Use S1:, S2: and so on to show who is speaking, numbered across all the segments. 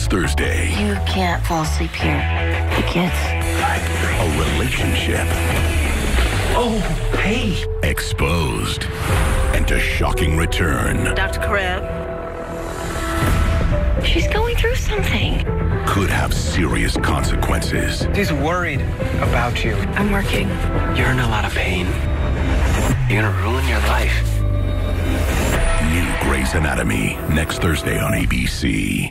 S1: next Thursday.
S2: You can't fall asleep here. The kids.
S1: A relationship.
S3: Oh, hey.
S1: Exposed. And a shocking return.
S2: Dr. Karev. She's going through something.
S1: Could have serious consequences.
S3: She's worried about you.
S2: I'm working.
S3: You're in a lot of pain. You're gonna ruin your life.
S1: New Grey's Anatomy, next Thursday on ABC.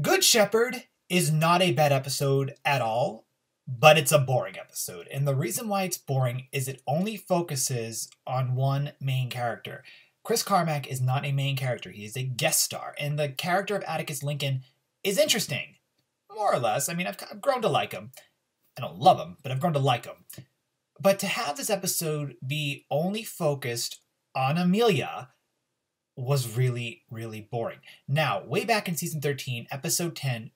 S4: Good Shepherd is not a bad episode at all, but it's a boring episode. And the reason why it's boring is it only focuses on one main character. Chris Carmack is not a main character. He is a guest star. And the character of Atticus Lincoln is interesting, more or less. I mean, I've grown to like him. I don't love him, but I've grown to like him. But to have this episode be only focused on Amelia was really, really boring. Now, way back in season 13, episode 10,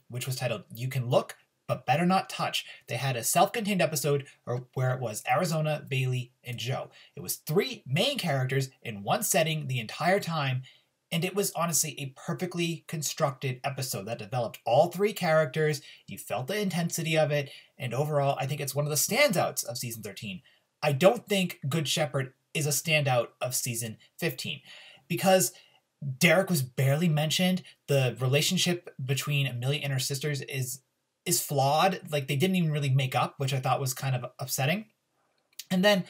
S4: which was titled You Can Look, but Better Not Touch, they had a self-contained episode where it was Arizona, Bailey, and Joe. It was 3 main characters in one setting the entire time, and it was honestly a perfectly constructed episode that developed all 3 characters. You felt the intensity of it, and overall, I think it's one of the standouts of season 13. I don't think Good Shepherd is a standout of season 15, because Derek was barely mentioned. The relationship between Amelia and her sisters is flawed. Like, they didn't even really make up, which I thought was kind of upsetting. And then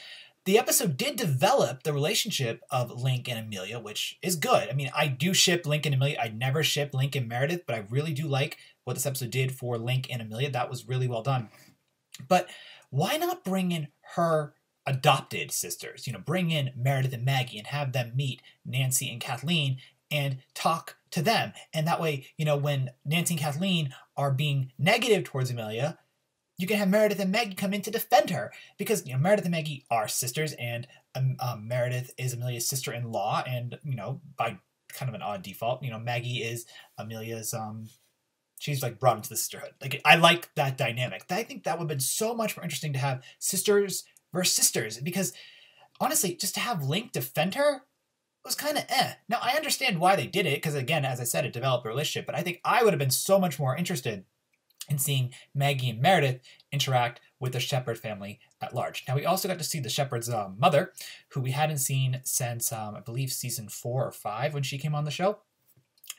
S4: the episode did develop the relationship of Link and Amelia, which is good. I mean, I do ship Link and Amelia. I never ship Link and Meredith, but I really do like what this episode did for Link and Amelia. That was really well done. But why not bring in her adopted sisters? You know, bring in Meredith and Maggie and have them meet Nancy and Kathleen and talk to them. And that way, you know, when Nancy and Kathleen are being negative towards Amelia, you can have Meredith and Maggie come in to defend her. Because, you know, Meredith and Maggie are sisters, and Meredith is Amelia's sister-in-law, and, you know, by kind of an odd default, you know, Maggie is Amelia's, she's like brought into the sisterhood. Like, I like that dynamic. I think that would have been so much more interesting to have sisters versus sisters, because honestly, just to have Link defend her was kind of eh. Now, I understand why they did it, because again, as I said, it developed a relationship, but I think I would have been so much more interested in seeing Maggie and Meredith interact with the Shepherd family at large. Now, we also got to see the Shepherd's mother, who we hadn't seen since, I believe, season 4 or 5 when she came on the show.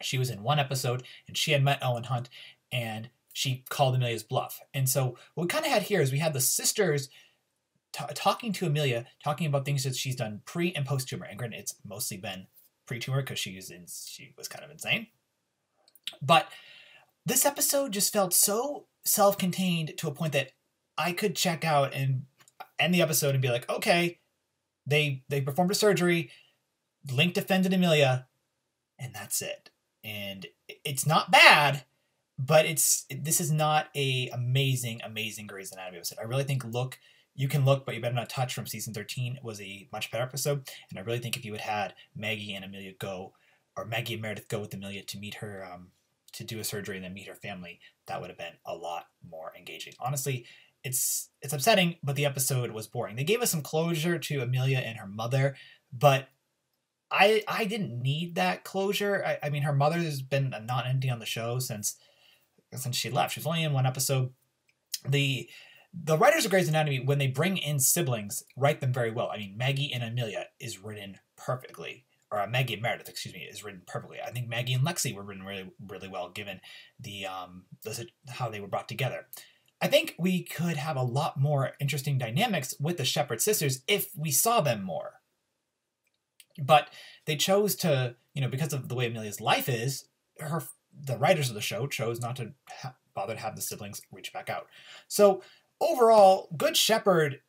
S4: She was in one episode, and she had met Owen Hunt, and she called Amelia's bluff. And so what we kind of had here is we had the sisters talking to Amelia, talking about things that she's done pre and post tumor. And granted, it's mostly been pre-tumor because she was kind of insane. But this episode just felt so self-contained to a point that I could check out and end the episode and be like, okay, they performed a surgery, Link defended Amelia, and that's it. And it's not bad, but this is not a amazing Grey's Anatomy episode. I really think You Can Look, but You Better Not Touch from season 13 was a much better episode. And I really think if you had had Maggie and Amelia go, or Maggie and Meredith go with Amelia to meet her, to do a surgery and then meet her family, that would have been a lot more engaging. Honestly, it's upsetting, but the episode was boring. They gave us some closure to Amelia and her mother, but I didn't need that closure. I mean, her mother has been a non-entity on the show since she left. She was only in one episode. The writers of Grey's Anatomy, when they bring in siblings, write them very well. I mean, Maggie and Amelia is written perfectly. Or Maggie and Meredith, is written perfectly. I think Maggie and Lexi were written really, really well, given how they were brought together. I think we could have a lot more interesting dynamics with the Shepherd sisters if we saw them more. But they chose to, you know, because of the way Amelia's life is, the writers of the show chose not to bother to have the siblings reach back out. So overall, Good Shepherd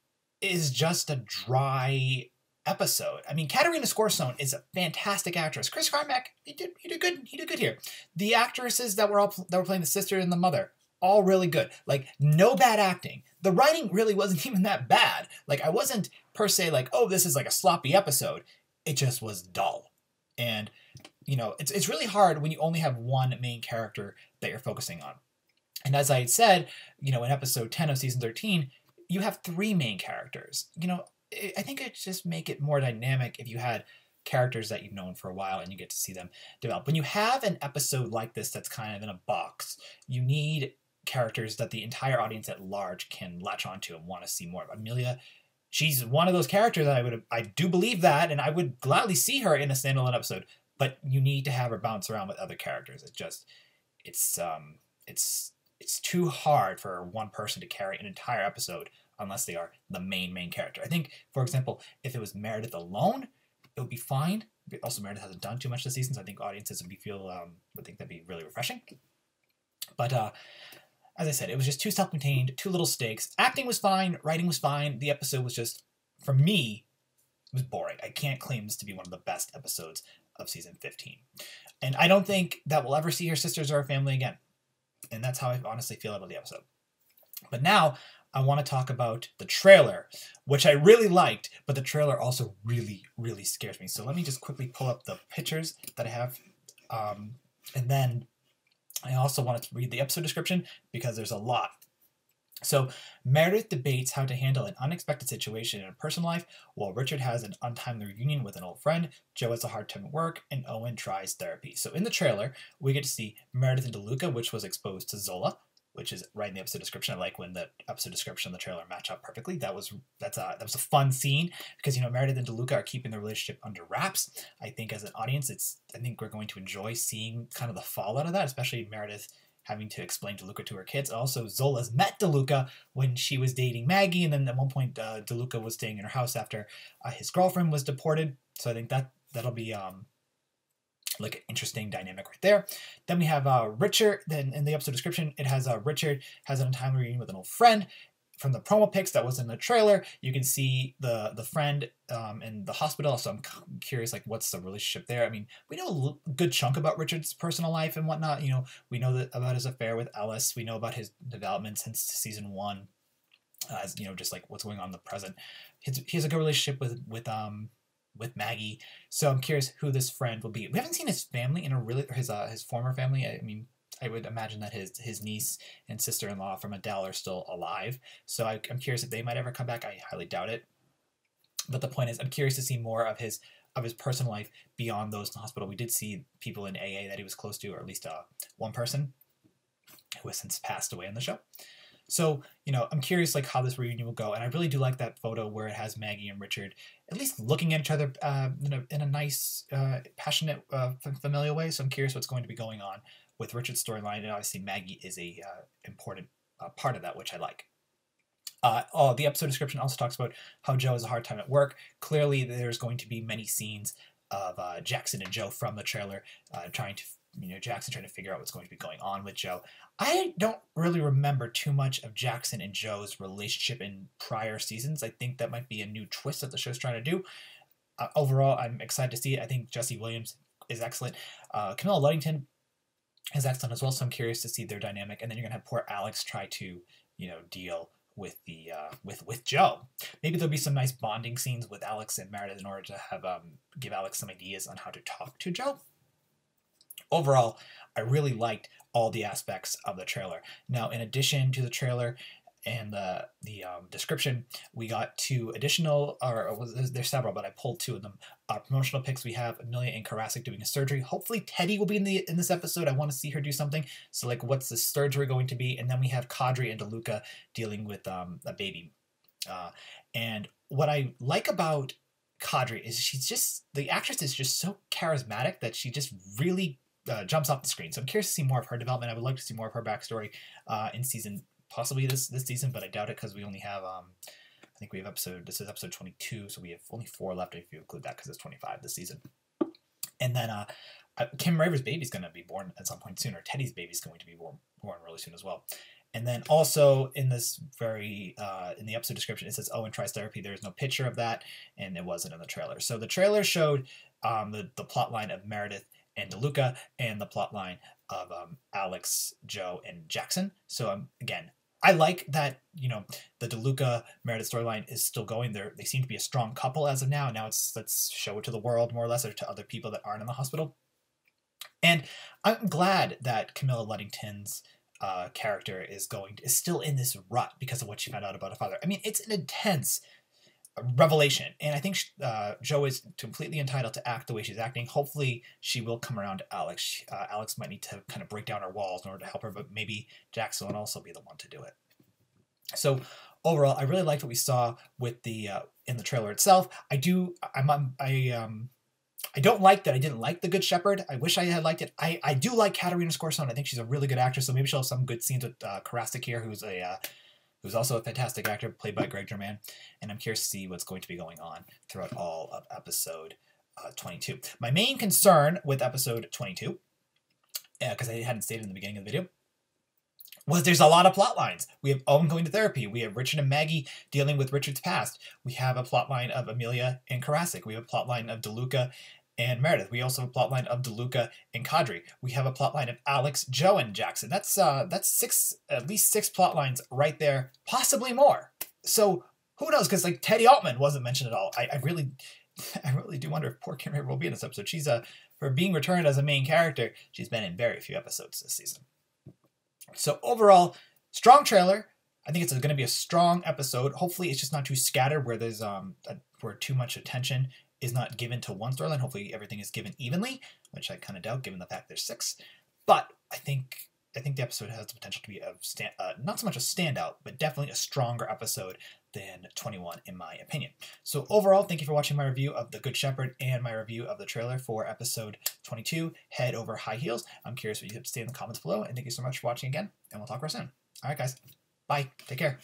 S4: is just a dry episode. I mean, Katerina Scorsone is a fantastic actress. Chris Carmack, he did good here. The actresses that were playing the sister and the mother, all really good. Like, no bad acting. The writing really wasn't even that bad. Like, I wasn't per se like, oh, this is like a sloppy episode. It just was dull. And, you know, it's really hard when you only have one main character that you're focusing on. And as I had said, you know, in episode 10 of season 13, you have 3 main characters. You know, I think it'd just make it more dynamic if you had characters that you've known for a while, and you get to see them develop. When you have an episode like this that's kind of in a box, you need characters that the entire audience at large can latch onto and want to see more of. Amelia, she's one of those characters that I do believe that, and I would gladly see her in a standalone episode, but you need to have her bounce around with other characters. It's too hard for one person to carry an entire episode unless they are the main character. I think, for example, if it was Meredith alone, it would be fine. Also, Meredith hasn't done too much this season, so I think audiences would think that'd be really refreshing. But as I said, it was just too self-contained, too little stakes. Acting was fine, writing was fine. The episode was just, for me, it was boring. I can't claim this to be one of the best episodes of season 15. And I don't think that we'll ever see her sisters or her family again. And that's how I honestly feel about the episode. But now I want to talk about the trailer, which I really liked, but the trailer also really, really scares me. So let me just quickly pull up the pictures that I have. And then I also wanted to read the episode description because there's a lot. So Meredith debates how to handle an unexpected situation in her personal life, while Richard has an untimely reunion with an old friend, Joe has a hard time at work, and Owen tries therapy. So in the trailer, we get to see Meredith and DeLuca, which was exposed to Zola, which is right in the episode description. I like when the episode description and the trailer match up perfectly. That was a fun scene because, you know, Meredith and DeLuca are keeping their relationship under wraps. I think as an audience, I think we're going to enjoy seeing kind of the fallout of that, especially Meredith having to explain DeLuca to her kids. Also, Zola's met DeLuca when she was dating Maggie, and then at one point, DeLuca was staying in her house after his girlfriend was deported. So I think that'll be like an interesting dynamic right there. Then we have Richard. Then in the episode description, it has Richard has an untimely reunion with an old friend. From the promo pics that was in the trailer, you can see the friend in the hospital. So I'm curious, like, what's the relationship there? I mean, we know a good chunk about Richard's personal life and whatnot. You know, we know that about his affair with Ellis. We know about his development since season 1. As you know, just like what's going on in the present. He has a good relationship with Maggie. So I'm curious who this friend will be. We haven't seen his family in his former family. I mean, I would imagine that his niece and sister-in-law from Adele are still alive. So I'm curious if they might ever come back. I highly doubt it. But the point is, I'm curious to see more of his personal life beyond those in the hospital. We did see people in AA that he was close to, or at least one person who has since passed away in the show. So, you know, I'm curious like how this reunion will go. And I really do like that photo where it has Maggie and Richard at least looking at each other in a nice, passionate, familial way. So I'm curious what's going to be going on with Richard's storyline, and obviously Maggie is a important part of that, which I like. The episode description also talks about how Joe has a hard time at work. Clearly, there's going to be many scenes of Jackson and Joe from the trailer Jackson trying to figure out what's going to be going on with Joe. I don't really remember too much of Jackson and Joe's relationship in prior seasons. I think that might be a new twist that the show's trying to do. Overall, I'm excited to see it. I think Jesse Williams is excellent. Camilla Luddington is excellent as well, so I'm curious to see their dynamic. And then you're gonna have poor Alex try to, deal with the with Joe. Maybe there'll be some nice bonding scenes with Alex and Meredith in order to have give Alex some ideas on how to talk to Joe. Overall, I really liked all the aspects of the trailer. Now, in addition to the trailer and the description, we got 2 additional, there's several, but I pulled 2 of them. Promotional pics. We have Amelia and Karasik doing a surgery. Hopefully Teddy will be in this episode. I want to see her do something. So like, what's the surgery going to be? And then we have Kadri and DeLuca dealing with a baby. And what I like about Kadri is the actress is just so charismatic that she just really jumps off the screen. So I'm curious to see more of her development. I would like to see more of her backstory in season, possibly this season, but I doubt it because we only have I think we have this is episode 22, so we have only 4 left if you include that because it's 25 this season. And then Kim Raver's baby's going to be born at some point soon, or Teddy's baby's going to be born really soon as well. And then also in this in the episode description, it says Owen tries therapy. There's no picture of that, and it wasn't in the trailer. So the trailer showed the plot line of Meredith and DeLuca and the plot line of Alex, Joe, and Jackson. So again, I like that, the DeLuca Meredith storyline is still going there. They seem to be a strong couple as of now. Now let's show it to the world more or less, or to other people that aren't in the hospital. And I'm glad that Camilla Luddington's character is still in this rut because of what she found out about her father. I mean, it's an intense revelation. And I think Jo is completely entitled to act the way she's acting. Hopefully she will come around to Alex. Alex might need to kind of break down her walls in order to help her, but maybe Jackson will also be the one to do it. So overall, I really liked what we saw with the in the trailer itself. I don't like that I didn't like The Good Shepherd. I wish I had liked it. I do like Katerina Scorsone. I think she's a really good actress, so maybe she'll have some good scenes with Karasik here, who's also a fantastic actor, played by Greg Germann, and I'm curious to see what's going to be going on throughout all of episode 22. My main concern with episode 22, because I hadn't stated in the beginning of the video, was there's a lot of plot lines. We have Owen going to therapy. We have Richard and Maggie dealing with Richard's past. We have a plot line of Amelia and Karasik. We have a plot line of DeLuca and Meredith. We also have a plot line of DeLuca and Kadri. We have a plot line of Alex, Jo, and Jackson. That's at least six plot lines right there, possibly more. So who knows? Because like Teddy Altman wasn't mentioned at all. I really do wonder if poor Kim River will be in this episode. She's for being returned as a main character, she's been in very few episodes this season. So overall, strong trailer. I think it's going to be a strong episode. Hopefully, it's just not too scattered where there's where too much attention is not given to one storyline. Hopefully, everything is given evenly, which I kind of doubt given the fact there's 6. But I think the episode has the potential to be not so much a standout, but definitely a stronger episode than 21 in my opinion. So overall, thank you for watching my review of The Good Shepherd and my review of the trailer for episode 22, Head Over High Heels. I'm curious what you have to say in the comments below, and thank you so much for watching again, and we'll talk real soon. All right, guys. Bye. Take care.